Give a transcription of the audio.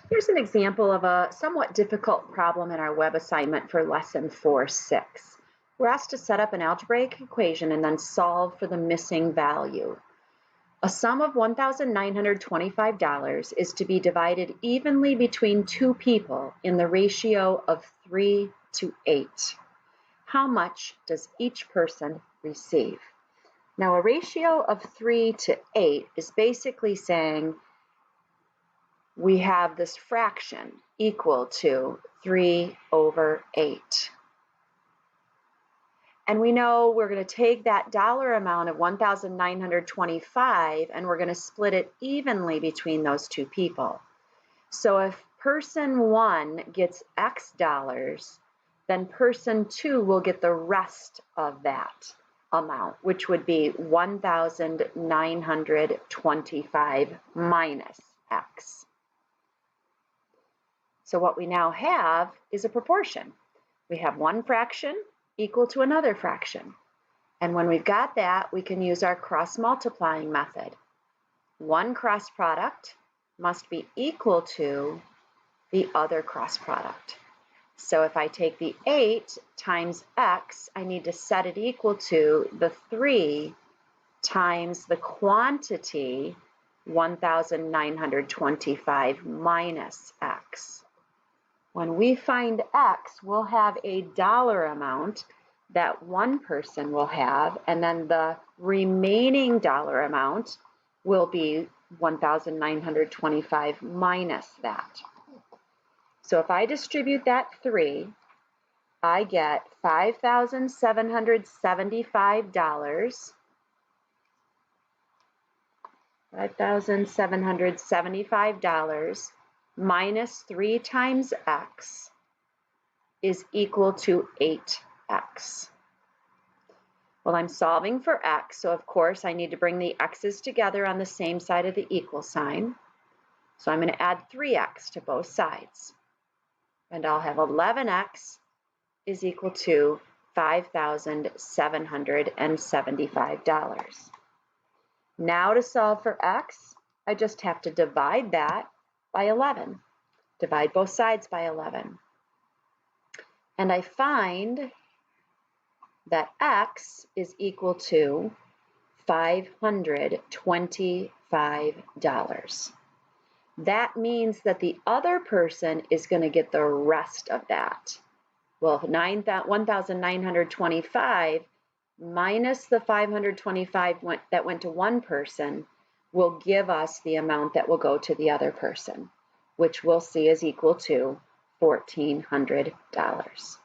Here's an example of a somewhat difficult problem in our web assignment for lesson 4-6. We're asked to set up an algebraic equation and then solve for the missing value. A sum of $1,925 is to be divided evenly between two people in the ratio of 3 to 8. How much does each person receive? Now, a ratio of 3 to 8 is basically saying we have this fraction equal to 3 over 8. And we know we're going to take that dollar amount of $1,925 and we're going to split it evenly between those two people. So if person 1 gets X dollars, then person 2 will get the rest of that amount, which would be 1,925 minus X. So what we now have is a proportion. We have one fraction equal to another fraction. And when we've got that, we can use our cross-multiplying method. One cross product must be equal to the other cross product. So if I take the 8 times X, I need to set it equal to the 3 times the quantity 1,925 minus X. When we find X, we'll have a dollar amount that one person will have, and then the remaining dollar amount will be 1,925 minus that. So if I distribute that 3, I get $5,775. $5,775 minus 3 times X is equal to 8X. Well, I'm solving for X, so of course I need to bring the X's together on the same side of the equal sign. So I'm going to add 3X to both sides. And I'll have 11X is equal to $5,775. Now to solve for X, I just have to divide that by 11. Divide both sides by 11. And I find that X is equal to $525. That means that the other person is going to get the rest of that. Well, 1,925 minus the 525 that went to one person will give us the amount that will go to the other person, which we'll see is equal to $1,400.